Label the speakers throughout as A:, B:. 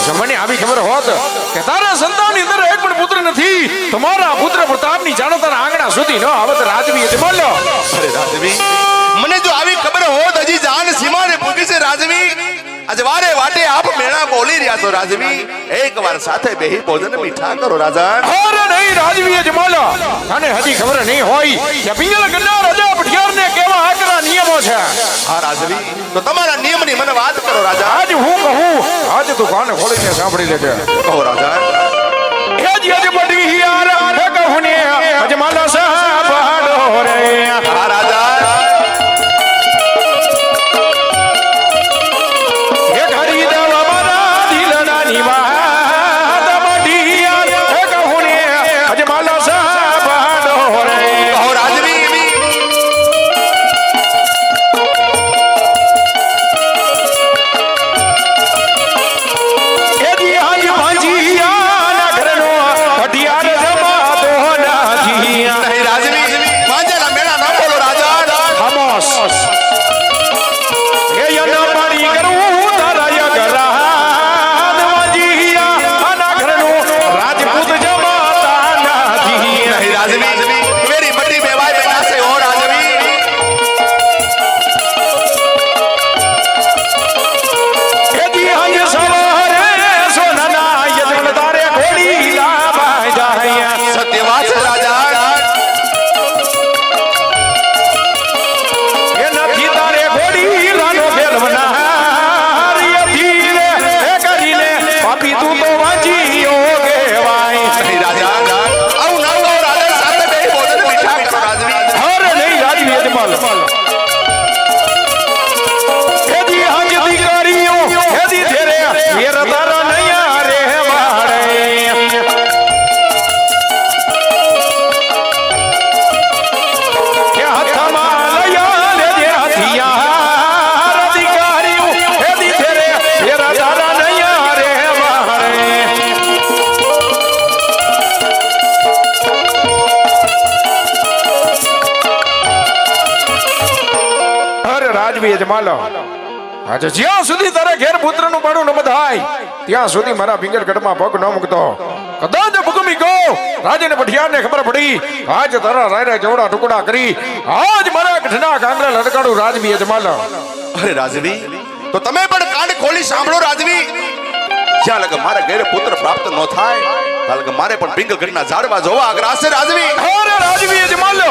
A: જો મને આવી ખબર હોત કે તારા સંતાનની અંદર એક પણ પુત્ર નથી, તમારા પુત્ર પ્રતાપની જાણો તારા આંગણા સુધી ન આવત રાજવી જ બોલ્યો.
B: અરે રાજવી, મને જો આવી ખબર હોત હજી જાન સીમાને પૂગી છે રાજવી. અજવારે વાટે આપ મેણા બોલી રહ્યા છો રાજવી. એકવાર સાથે બેહી ભોજન મીઠા કરો રાજન.
A: અરે નહીં રાજવી જ બોલ્યો. અને હજી ખબર નહીં હોય કે પિંગલ ગન્ના રાજા પઠિયારને કેવા આકરા નિયમો છે.
B: હા રાજવી, તો તમારા નિયમની મને વાત કરો રાજા.
A: આજ હું કહું, આજ તું કાને ખોલીને સાંભળી લેજે.
B: કહો રાજા.
A: હેજ હેજ પડી યાર હે કહું ને અજમાલા સાહેબ હાડો રે.
B: હા રાજા.
A: હે ઘરી દેવા મારા દિલના નિવાદ મડી યાર હે કહું ને અજમાલા સાહેબ હાડો રે.
B: કહો રાજવી.
A: એ દી આજ ભાંજીયા ના ઘરનો ઘડિયાળ જમાતો નથી.
B: નહીં રાજવી, માંજેલા મેળા ન બોલો રાજા.
A: ખામોશ. એ યના પાણી કરું તારા ગરાદ વાજીયા આના ઘરનું રાજપૂત જમાતા નથી.
B: નહીં રાજવી, મેરી બડી બેવાય બેના સે હો રાજવી.
A: એ દી આજ સવારે સોનાના યજમાન તારે ઘોડી લાવા જાય.
B: સત્ય વાત છે રાજા.
A: એ નથી તારે ઘોડી રાનો ફેરવનાર ધીરે એ કરીને પાપી તું તો વાંચીયો કહેવાય.
B: નહીં રાજા, આવું ના કહો રાજા. સાથે બેહી ભોજન મીઠા કરો રાજવી.
A: અરે નહીં રાજવી અજમલ. હેજી હંજ દીકરીઓ હેજી તેરે વેર તારા નૈયા રે વાડે. કે હાથમાં લયા લેજે હથિયાર દીકરીઓ હેજી તેરે વેર તારા નૈયા રે વાડે. અરે રાજવી અજમાલો, આજે જ્યાં સુધી તારા ઘેર પુત્રનું બાળું ન બધાય ત્યાં સુધી મારા પિંગલગઢમાં પગ ન મૂકતો. કદાચ ભૂકંપી ગો રાજને પઠિયારને ખબર પડી આજ તારા રાયરા જવડા ટુકડા કરી આજ મારા ગઢના કાંગરા લડકાડું રાજવી અજમાલો.
B: અરે રાજવી, તો તમે પણ કાન ખોલી સાંભળો રાજવી. જ્યાં લગ મારા ઘરે પુત્ર પ્રાપ્ત ન થાય ત્યાં લગ મારે પણ પિંગલગઢના ઝાડવા જોવા આગ્રહ છે રાજવી.
A: અરે રાજવી અજમાલો,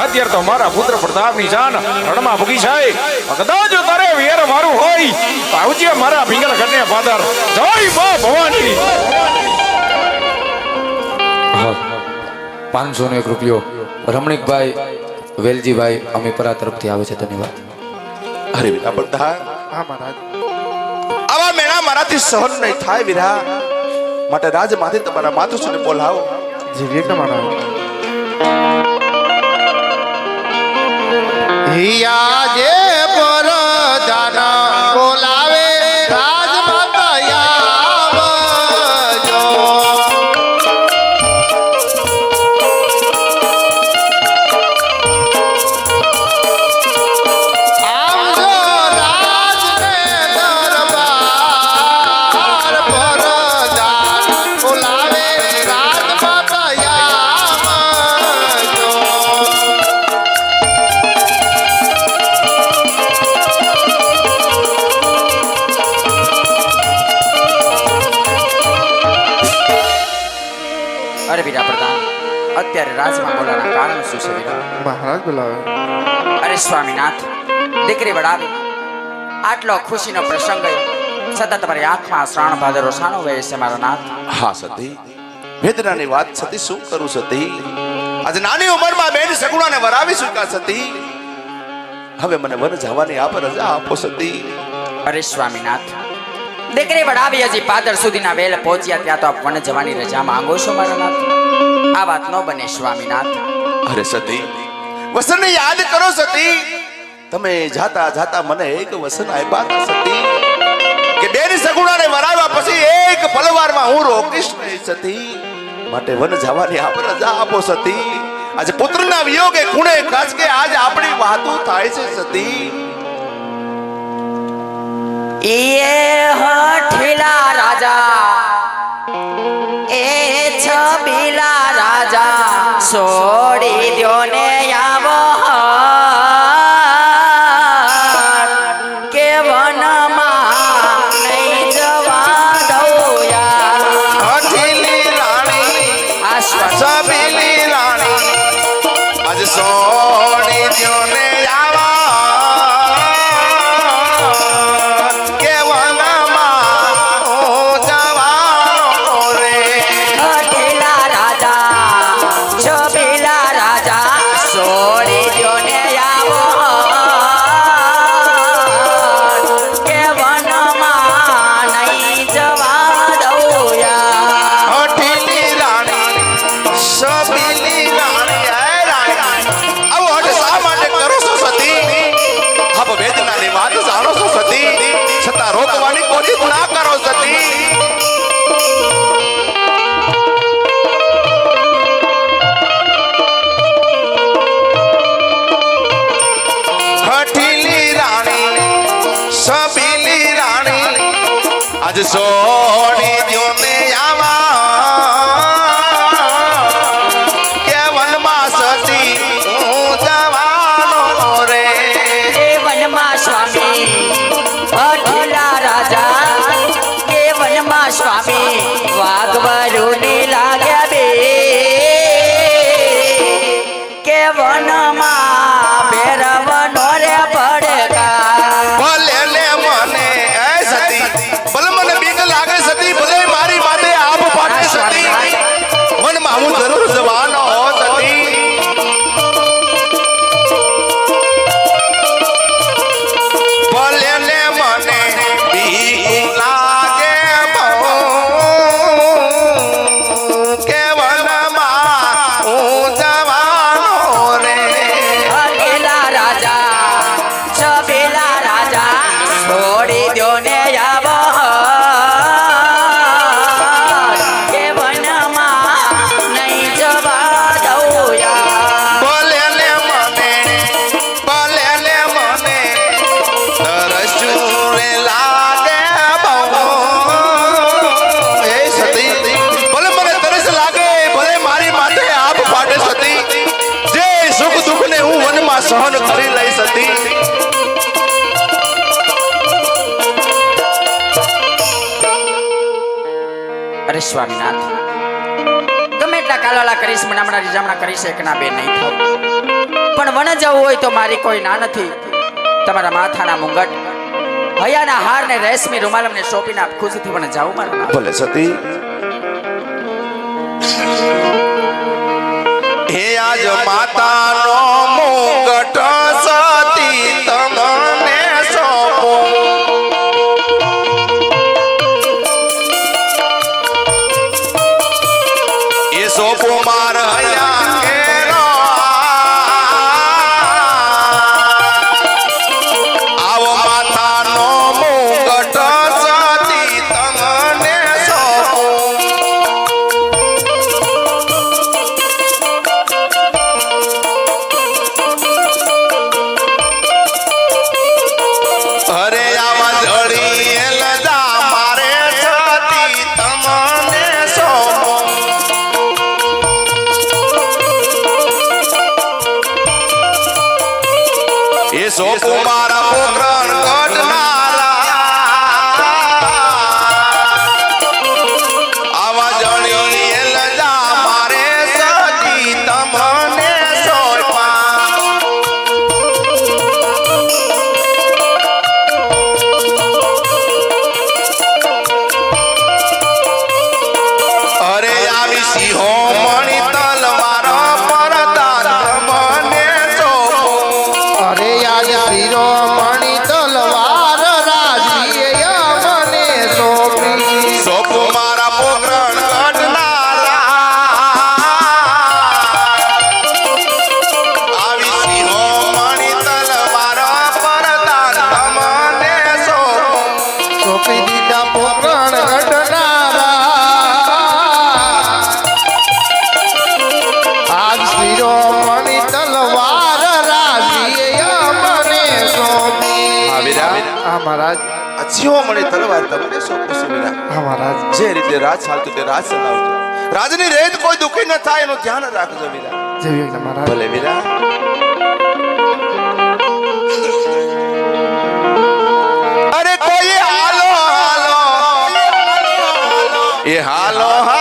A: અત્યારે તો મારા પુત્ર પ્રતાપની જાન રણમાં ભૂગી છે. કદાચ તારે વેર મારું હોય તો આવજે મારા પિંગલગઢને ફાધર. જય મા ભવાની.
C: 501 રૂપિયો રમણીકભાઈ વેલજીભાઈ અમીપરા તરફથી આવે છે. ધન્યવાદ.
B: અરે વીરા બધા,
A: હા મહારાજ.
B: આવા મેળા મારાથી સહન નહીં થાય વીરા. માટે રાજમાંથી તમારા માતુશ્રીને બોલાવો.
A: જી વિઘ્ન મહારાજ.
D: હિયાજે પર જાના બોલાવે રાજમાતા આવજો. આવજો રાજને દરબાર પર જાન બોલાવે રાજમાતા આવજો.
E: અરે વીરા પ્રધાન, અત્યારે રાજમાં બોલાવાના કારણ શું છે વીરા?
A: મહારાજ બોલાવે.
E: અરે સ્વામીનાથ, દીકરી વડાવી આટલો ખુશીનો પ્રસંગ ગયો છતાં તમારી આંખમાં શ્રાવણ ભાદરવો શાનો વહે છે મારા નાથ?
B: હા સતી, વેદનાની વાત સતી શું કરું સતી. આજે નાની ઉંમરમાં બેન સગુણાને વરાવી ચૂક્યા સતી. હવે મને વન જવાની આપ રજા આપો સતી.
E: અરે સ્વામીનાથ, દીકરી વડાવી હજી પાદર સુધીના વેલ પહોંચ્યા ત્યાં તો આપ વન જવાની રજા માંગો છો મારા નાથ? આ વાત ન બને સ્વામીનાથ.
B: અરે સતી, વસનને યાદ કરો સતી. તમે જાતા જાતા મને એક વસન આપ્યા હતા સતી કે બેન સગુણાને વરાવ્યા પછી એક પલવારમાં હું રોકીશ નહીં સતી. માટે વન જવાની આપ રજા આપો સતી. આજે પુત્રના વિયોગે ખૂણે ખાસકે આજ આપણી વાતો થાય છે સતી.
E: એ હઠીલા રાજા છોડી દ્યો ને આવો કે વનમાં નહીં જવા દઉં યાર.
B: હઠીલી રાણી
E: આ સ્વર
B: સબીલી રાણી આજ સોની દ્યો ને આવા કે વનમાં હું જવાનો રે.
E: હઠીલા રાજા છબીલા રાજા છોડી દ્યો ને આવો કે વનમાં નહીં જવા દઉં યાર.
B: હઠીલી રાણી સબીલી રાણી હે રાણી આવો હઠ શા માટે કરો છો સતી? આપ વેદનાની વાત જાણો છો સતી, છતાં રોકવાની કોશિશ ના કરો સતી. હઠીલી રાણી સબીલી રાણી આજ સોની દ્યો ને આવા કે વનમાં સતી હું જવાનો રે.
E: એ વનમાં સ્વામી હઠીલા રાજા કે વનમાં સ્વામી વાઘવરુને લાગ્યા બે કે વનમાં ભેરવનો રે પડકાર.
B: ભલે ને મને એ સતી ભલે મને બીક લાગે સતી, ભલે મારી માટે આપ પાટે સતી, વનમાં હું જરૂર જવાનો સતી. ભલે ને મને બીક લાગે બહુ કે વનમાં હું જવાનો રે.
E: હઠીલા રાજા છબીલા રાજા છોડી દ્યો ને આવો કે વનમાં નહીં જવા દઉં યાર.
B: ભલે ને મને તરસ્યું રે લાગે બહુ. હે સતી ભલે મને તરસ લાગે, ભલે મારી માથે આપ ફાટે સતી, જે સુખ દુઃખ ને હું વનમાં સહન કરી લઈ સતી.
E: અરે સ્વામીનાથ ગમે એટલા કાલાલા કરીશ, મનામણા રીજામણા કરીશ, એક ના બે નહીં થાવ, પણ વન જવું હોય તો મારી કોઈ ના નથી. તમારા માથાના મુંગટ હયાના હાર ને રેશમી રૂમાલ અમને સોંપીને આપ ખુશીથી વન જાઓ મારા નાથ.
B: ભલે સતી હે આજ માતાનો મુગટ સતી તમને સોંપો. એ સોંપો મારા હૈયા કેરો. આવો માતાનો મુગટ સતી તમને સોંપો. અરે આવા જડી લજા મારે સતી તમને સોંપો. એ સોંપો મારા પોકરણ ગઢનારા. આવા જડી લજા મારે સતી તમને સોંપા. અરે આવી સિંહો મણી તલવાર પરદાન મને સોંપો.
D: અરે યાદ શિરો મણી તલવાર રાજીએ મને સોંપી.
B: સોંપો મારા પોકરણ ગઢનારા. આવી સિંહો મણી તલવાર પરદાન મને સોંપો.
D: સોંપી દીધા પોકરણ ગઢનારા. આજ શિરો મણી તલવાર રાજીએ મને સોંપી.
B: હા વીરા,
D: હા મહારાજ,
B: આ સિંહો મણી તલવાર તમને સોંપો છું વીરા.
D: હા મહારાજ.
B: જે રીતે રાજ ચાલતું તે રાજ ચલાવજો. રાજની રેત કોઈ દુખી ન થાય એનું ધ્યાન રાખજો વીરા.
D: જય વીરા મહારાજ.
B: ભલે વીરા. અરે કોઈ હાલો હાલો એ હાલો હાલો